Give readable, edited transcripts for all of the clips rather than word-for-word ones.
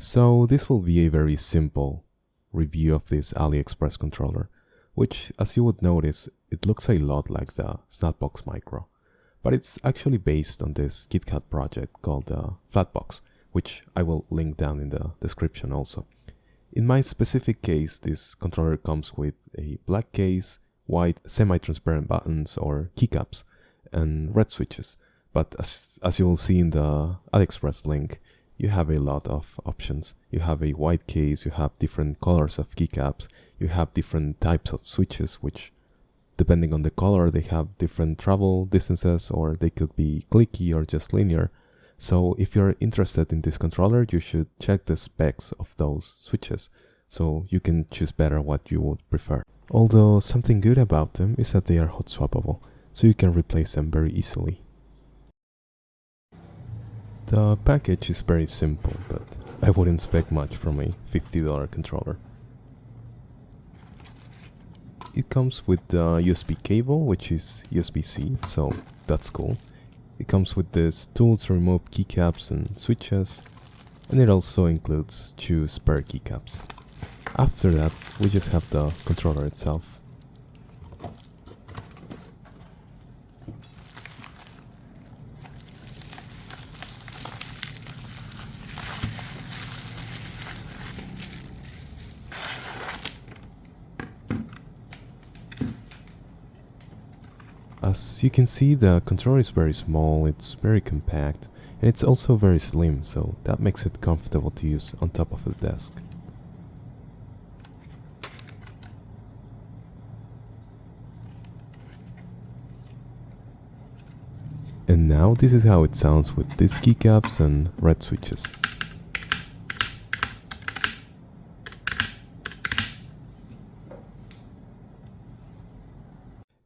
So this will be a very simple review of this Aliexpress controller, which, as you would notice, it looks a lot like the Snackbox Micro, but it's actually based on this Keycaps project called Flatbox, which I will link down in the description also. In my specific case, this controller comes with a black case, white semi-transparent buttons or keycaps, and red switches. But as you will see in the Aliexpress link, you have a lot of options. You have a white case, you have different colors of keycaps, you have different types of switches, which depending on the color, they have different travel distances, or they could be clicky or just linear. So if you're interested in this controller, you should check the specs of those switches, so you can choose better what you would prefer. Although something good about them is that they are hot swappable, so you can replace them very easily. The package is very simple, but I wouldn't expect much from a $50 controller. It comes with the USB cable, which is USB-C, so that's cool. It comes with this tool to remove keycaps and switches, and it also includes 2 spare keycaps. After that, we just have the controller itself. As you can see, the controller is very small, it's very compact, and it's also very slim, so that makes it comfortable to use on top of the desk. And now this is how it sounds with these keycaps and red switches.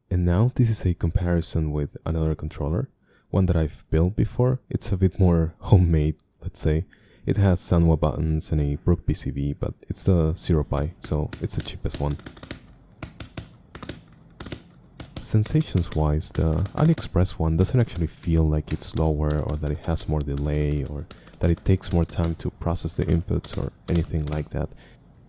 And now this is a comparison with another controller, one that I've built before. It's a bit more homemade, let's say. It has Sanwa buttons and a Brook PCB, but it's the 0Pi, so it's the cheapest one. Sensations wise, the Aliexpress one doesn't actually feel like it's slower or that it has more delay or that it takes more time to process the inputs or anything like that.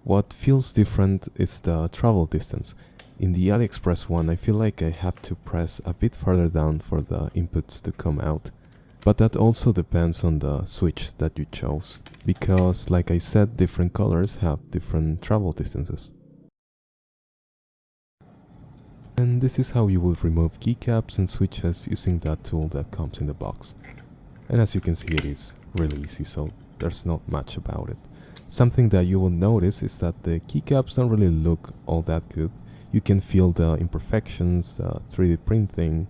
What feels different is the travel distance. In the Aliexpress one, I feel like I have to press a bit further down for the inputs to come out. But that also depends on the switch that you chose, because like I said, different colors have different travel distances. And this is how you would remove keycaps and switches using that tool that comes in the box. And as you can see, it is really easy, so there's not much about it. Something that you will notice is that the keycaps don't really look all that good. You can feel the imperfections, the 3D printing,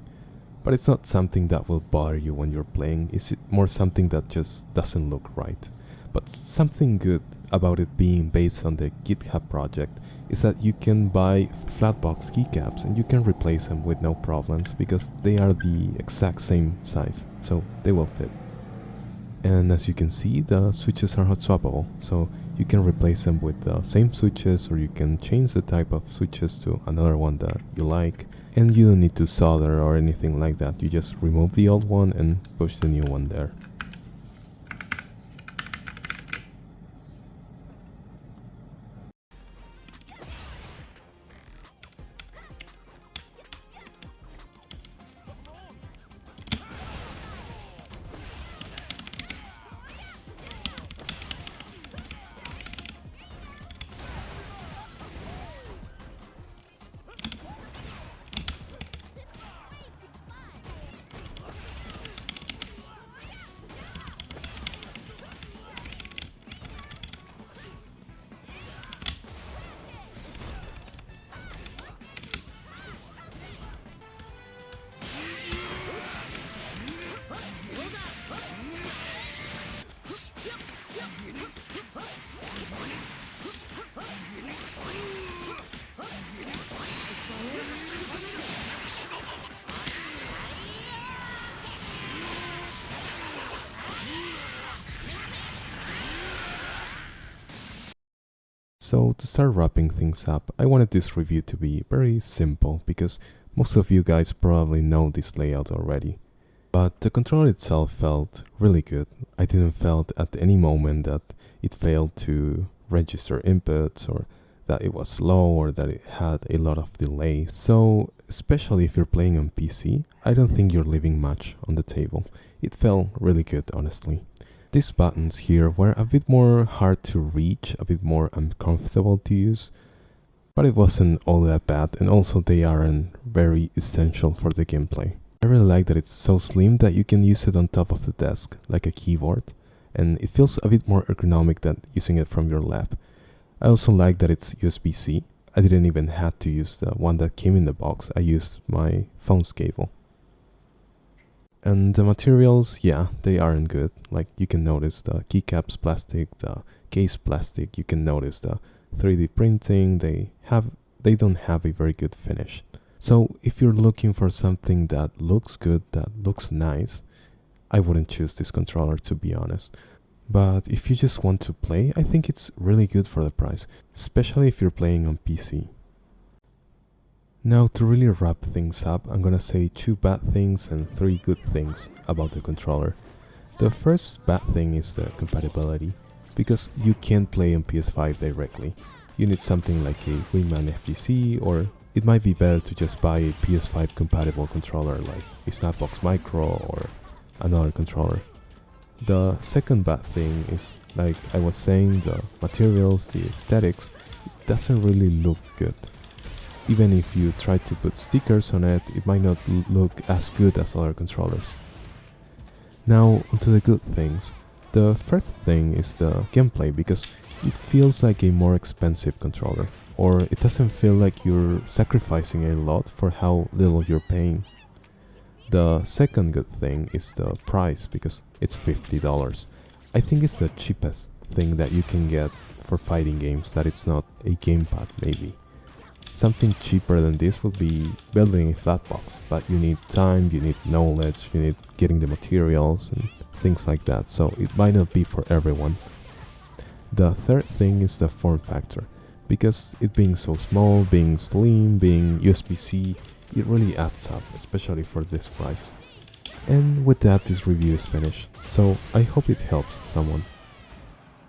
but it's not something that will bother you when you're playing. It's more something that just doesn't look right. But something good about it being based on the GitHub project is that you can buy Flatbox keycaps and you can replace them with no problems because they are the exact same size, so they will fit. And as you can see, the switches are hot swappable, so you can replace them with the same switches, or you can change the type of switches to another one that you like, and you don't need to solder or anything like that. You just remove the old one and push the new one there. So to start wrapping things up, I wanted this review to be very simple because most of you guys probably know this layout already. But the controller itself felt really good. I didn't felt at any moment that it failed to register inputs, or that it was slow, or that it had a lot of delay. So especially if you're playing on PC, I don't think you're leaving much on the table. It felt really good, honestly. These buttons here were a bit more hard to reach, a bit more uncomfortable to use, but it wasn't all that bad, and also they aren't very essential for the gameplay. I really like that it's so slim that you can use it on top of the desk, like a keyboard, and it feels a bit more ergonomic than using it from your lap. I also like that it's USB-C. I didn't even have to use the one that came in the box, I used my phone's cable. And the materials, yeah, they aren't good. Like, you can notice the keycaps plastic, the case plastic, you can notice the 3D printing, they don't have a very good finish. So if you're looking for something that looks good, that looks nice, I wouldn't choose this controller, to be honest. But if you just want to play, I think it's really good for the price, especially if you're playing on PC. Now, to really wrap things up, I'm gonna say 2 bad things and 3 good things about the controller. The first bad thing is the compatibility, because you can't play on PS5 directly. You need something like a Wingman FGC, or it might be better to just buy a PS5 compatible controller like a Snackbox Micro or another controller. The second bad thing is, like I was saying, the materials, the aesthetics, it doesn't really look good. Even if you try to put stickers on it, it might not look as good as other controllers. Now, onto the good things. The first thing is the gameplay, because it feels like a more expensive controller, or it doesn't feel like you're sacrificing a lot for how little you're paying. The second good thing is the price, because it's $50. I think it's the cheapest thing that you can get for fighting games, that it's not a gamepad maybe. Something cheaper than this would be building a Flatbox, but you need time, you need knowledge, you need getting the materials and things like that, so it might not be for everyone. The third thing is the form factor, because it being so small, being slim, being USB-C, it really adds up, especially for this price. And with that, this review is finished, so I hope it helps someone.